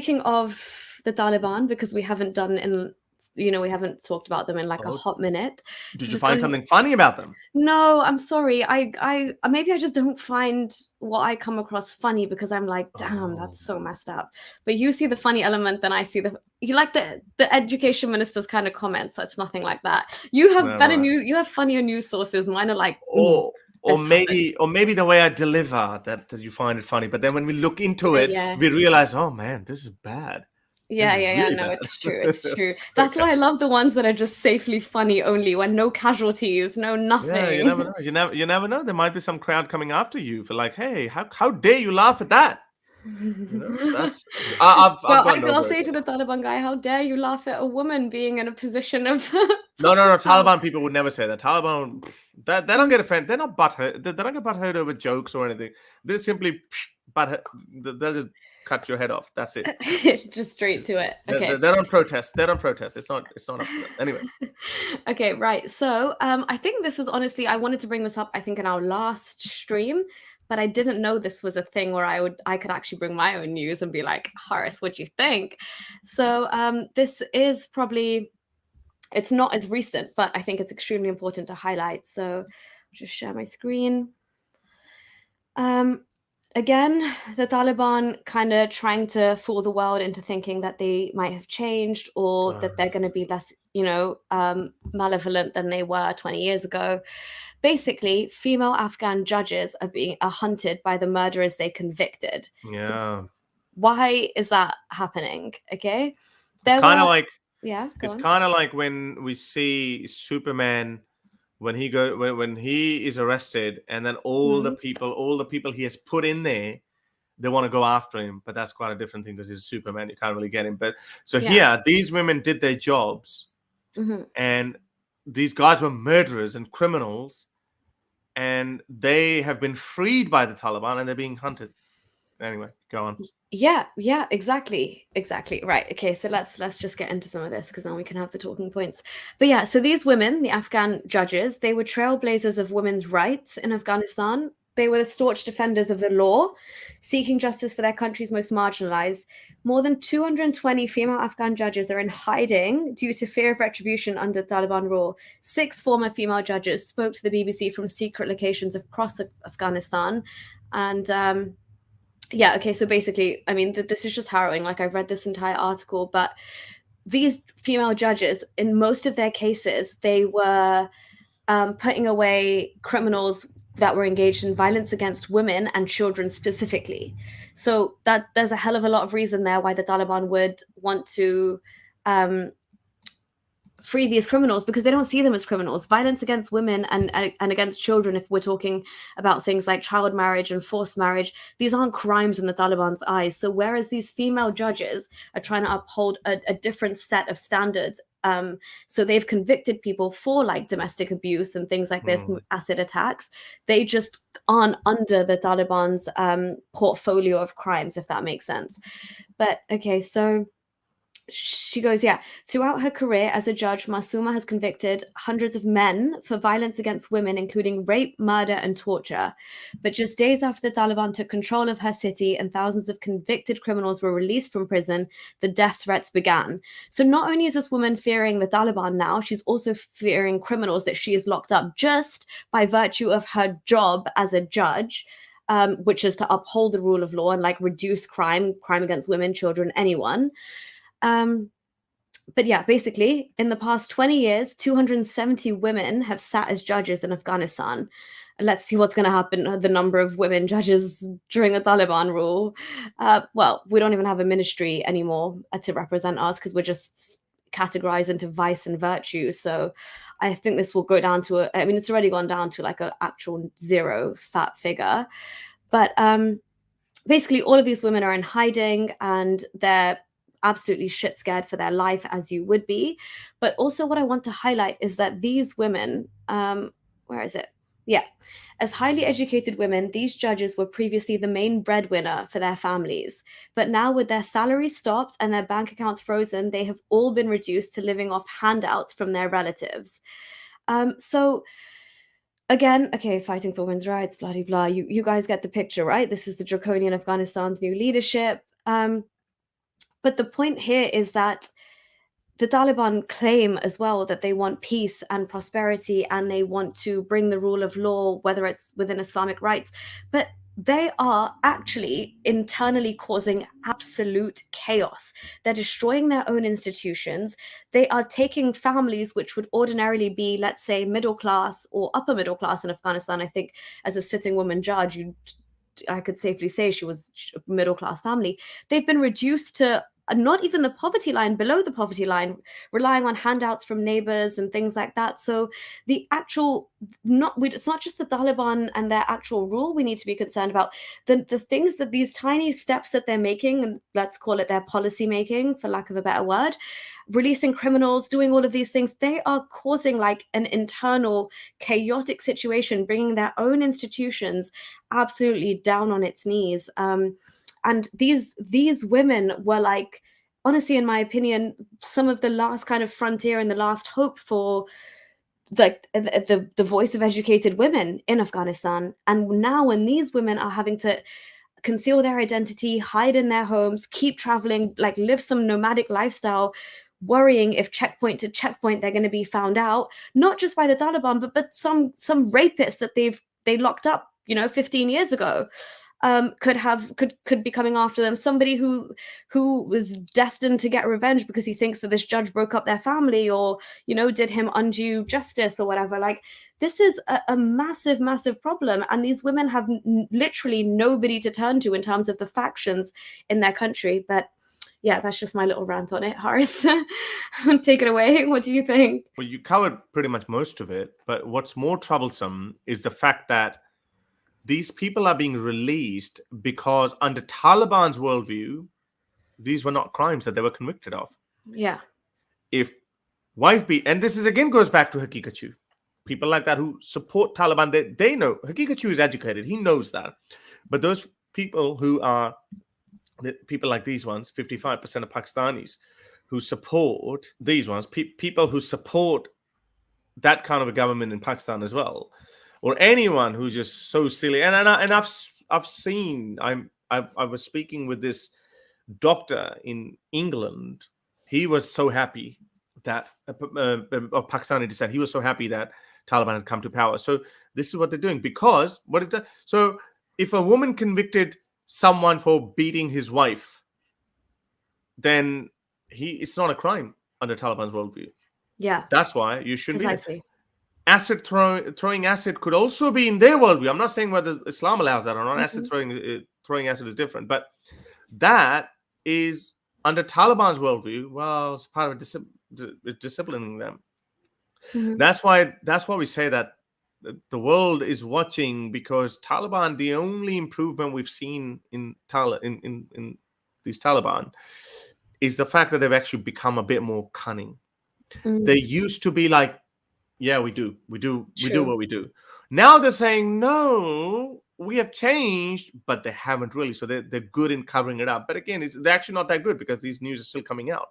speaking of the Taliban, because we haven't talked about them in like a hot minute. Did you find something funny about them? No, I'm sorry. I maybe I just don't find what I come across funny because I'm like, damn, that's so messed up. But you see the funny element, then I see you like the education minister's kind of comments. So it's nothing like that. You have better news. You have funnier news sources. Mine are like, or maybe the way I deliver that you find it funny. But then when we look into it, we realize, oh man, this is bad. Yeah. No, it's true. It's true. That's why I love the ones that are just safely funny only, when no casualties, no nothing. Yeah, you never know. You never know. There might be some crowd coming after you for like, hey, how dare you laugh at that? That's I'll say to the Taliban guy, how dare you laugh at a woman being in a position of no. Taliban people would never say that. Taliban, they don't get offended. They're not butthurt. They don't get butthurt over jokes or anything. They're simply they'll just cut your head off. That's it. Just straight to it. Okay. They're on protest. It's not up to them. Anyway. Okay, right. So I think this is honestly, I wanted to bring this up, I think, in our last stream, but I didn't know this was a thing where I could actually bring my own news and be like, Horace, what do you think? So this is probably, it's not as recent, but I think it's extremely important to highlight. So I'll just share my screen. Again, the Taliban kind of trying to fool the world into thinking that they might have changed or that they're going to be less, malevolent than they were 20 years ago. Basically, female Afghan judges are hunted by the murderers they convicted. Yeah. So why is that happening? Okay. It's kind of like, it's kind of like when we see Superman when he is arrested, and then all the people he has put in there, they want to go after him, but that's quite a different thing because he's Superman. You can't really get him. But so here, these women did their jobs, and these guys were murderers and criminals, and they have been freed by the Taliban, and they're being hunted. Anyway, go on. Yeah, exactly. Right. Okay, so let's just get into some of this because now we can have the talking points. But yeah, so these women, the Afghan judges, they were trailblazers of women's rights in Afghanistan. They were the staunch defenders of the law, seeking justice for their country's most marginalized. More than 220 female Afghan judges are in hiding due to fear of retribution under Taliban rule. 6 former female judges spoke to the BBC from secret locations across Afghanistan. And so basically, I mean, this is just harrowing. Like, I've read this entire article, but these female judges, in most of their cases, they were putting away criminals that were engaged in violence against women and children specifically. So that there's a hell of a lot of reason there why the Taliban would want to free these criminals, because they don't see them as criminals. Violence against women and against children, if we're talking about things like child marriage and forced marriage, these aren't crimes in the Taliban's eyes. So whereas these female judges are trying to uphold a different set of standards, so they've convicted people for like domestic abuse and things like this, acid attacks, they just aren't under the Taliban's portfolio of crimes, if that makes sense. But okay, so she goes, throughout her career as a judge, Masuma has convicted hundreds of men for violence against women, including rape, murder, and torture. But just days after the Taliban took control of her city and thousands of convicted criminals were released from prison, the death threats began. So not only is this woman fearing the Taliban now, she's also fearing criminals that she is locked up just by virtue of her job as a judge. Which is to uphold the rule of law and like reduce crime against women, children, anyone. But yeah, basically, in the past 20 years, 270 women have sat as judges in Afghanistan. Let's see what's going to happen, the number of women judges during the Taliban rule. Well, we don't even have a ministry anymore to represent us because we're just categorized into vice and virtue. So I think this will go down to, it's already gone down to like an actual zero fat figure. But basically, all of these women are in hiding and they're absolutely shit scared for their life, as you would be. But also what I want to highlight is that these women, where is it? Yeah. As highly educated women, these judges were previously the main breadwinner for their families. But now with their salaries stopped and their bank accounts frozen, they have all been reduced to living off handouts from their relatives. So again, okay, fighting for women's rights, blah, blah, blah. You guys get the picture, right? This is the draconian Afghanistan's new leadership. But the point here is that the Taliban claim as well that they want peace and prosperity and they want to bring the rule of law, whether it's within Islamic rights. But they are actually internally causing absolute chaos. They're destroying their own institutions. They are taking families which would ordinarily be, let's say, middle class or upper middle class in Afghanistan. I think as a sitting woman judge, I could safely say she was a middle class family. They've been reduced to not even the poverty line, below the poverty line, relying on handouts from neighbors and things like that. So the actual it's not just the Taliban and their actual rule we need to be concerned about. The things that these tiny steps that they're making, and let's call it their policy making for lack of a better word, releasing criminals, doing all of these things, they are causing like an internal chaotic situation, bringing their own institutions absolutely down on its knees. And these women were like, honestly, in my opinion, some of the last kind of frontier and the last hope for like the voice of educated women in Afghanistan. And now when these women are having to conceal their identity, hide in their homes, keep traveling, like live some nomadic lifestyle, worrying if checkpoint to checkpoint they're going to be found out, not just by the Taliban, but some rapists that they locked up, 15 years ago, could be coming after them. Somebody who was destined to get revenge because he thinks that this judge broke up their family or did him undue justice or whatever. Like, this is a massive, massive problem, and these women have literally nobody to turn to in terms of the factions in their country. But yeah, that's just my little rant on it. Horace, take it away. What do you think? Well, you covered pretty much most of it, but what's more troublesome is the fact that these people are being released because under Taliban's worldview, these were not crimes that they were convicted of. Yeah. If wife beat, and this is again goes back to Hakikachu, people like that who support Taliban, they know Hakikachu is educated, he knows that. But those people who are people like these ones, 55% of Pakistanis who support these ones, people who support that kind of a government in Pakistan as well, or anyone who's just so silly. And I've seen. I was speaking with this doctor in England. He was so happy that of Pakistani descent. He was so happy that Taliban had come to power. So this is what they're doing, because what is that? So if a woman convicted someone for beating his wife, then it's not a crime under Taliban's worldview. Yeah. That's why you shouldn't Precisely. be. Acid throwing acid could also be in their worldview. I'm not saying whether Islam allows that or not. Acid throwing acid is different, but that is under Taliban's worldview. Well, it's part of disciplining them. Mm-hmm. That's why we say that the world is watching, because Taliban, the only improvement we've seen in these Taliban is the fact that they've actually become a bit more cunning. They used to be like, yeah, we do what we do. Now they're saying, no, we have changed, but they haven't really. So they're good in covering it up. But again, they're actually not that good, because these news is still coming out.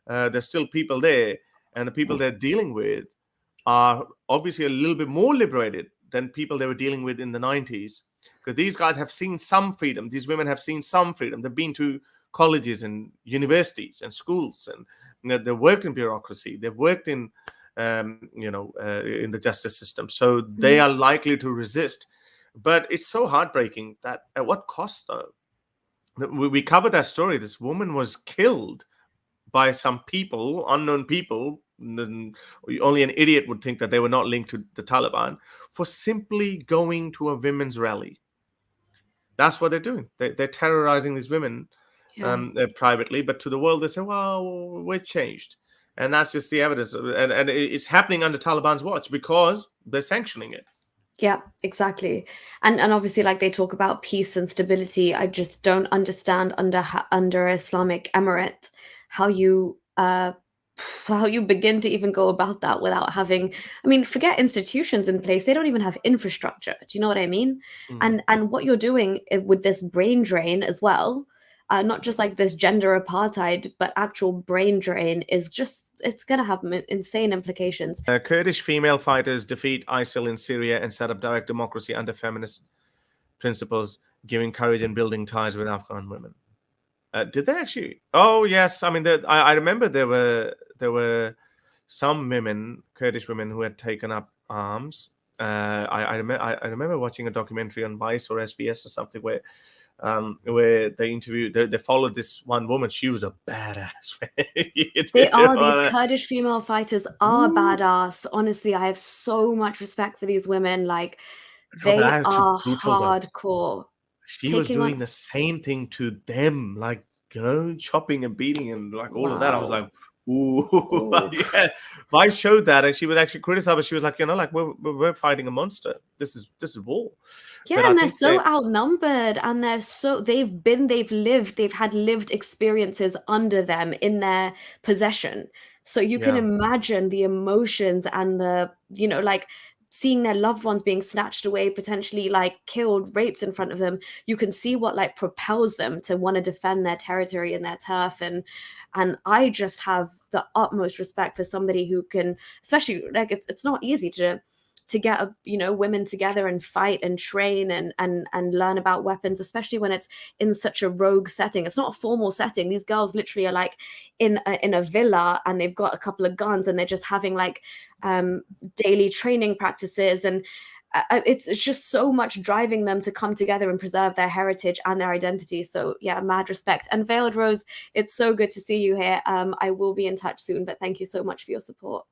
There's still people there, and the people they're dealing with are obviously a little bit more liberated than people they were dealing with in the 90s, because these guys have seen some freedom. These women have seen some freedom. They've been to colleges and universities and schools, and they've worked in bureaucracy. They've worked in in the justice system. So they are likely to resist. But it's so heartbreaking that at what cost, though? We covered that story. This woman was killed by some people, unknown people. Only an idiot would think that they were not linked to the Taliban, for simply going to a women's rally. That's what they're doing. They're terrorizing these women privately, but to the world, they say, well, we're changed. And that's just the evidence. And it's happening under Taliban's watch because they're sanctioning it. Yeah, exactly. And obviously, like, they talk about peace and stability. I just don't understand under Islamic Emirate how you begin to even go about that without having, I mean, forget institutions in place. They don't even have infrastructure. Do you know what I mean? And what you're doing with this brain drain as well, not just like this gender apartheid, but actual brain drain, is just, it's going to have insane implications. Kurdish female fighters defeat ISIL in Syria and set up direct democracy under feminist principles, giving courage and building ties with Afghan women. Did they actually? Oh yes, I mean, I remember there were some women, Kurdish women, who had taken up arms. I remember watching a documentary on Vice or SBS or something where they interviewed, they followed this one woman. She was a badass. They You are, these know, Kurdish female fighters are Woo. badass. Honestly, I have so much respect for these women. Like, Oh, but they that actually are brutal though. hardcore. She was Taking on doing the same thing to them, like, chopping and beating and like all of that. I was wow. like, ooh, Oof. yeah. Vice showed that, and she was actually criticized, but she was like, like we're fighting a monster. This is war. Yeah, But I and they're think so outnumbered, and they've lived, they've had lived experiences under them in their possession. So you can yeah, imagine the emotions and like seeing their loved ones being snatched away, potentially like killed, raped in front of them. You can see what like propels them to want to defend their territory and their turf. And I just have the utmost respect for somebody who can, especially like it's not easy to get women together and fight and train and learn about weapons, especially when it's in such a rogue setting. It's not a formal setting. These girls literally are like in a villa, and they've got a couple of guns, and they're just having like daily training practices, and it's just so much driving them to come together and preserve their heritage and their identity. So yeah, mad respect. And Veiled Rose, it's so good to see you here. I will be in touch soon, but thank you so much for your support.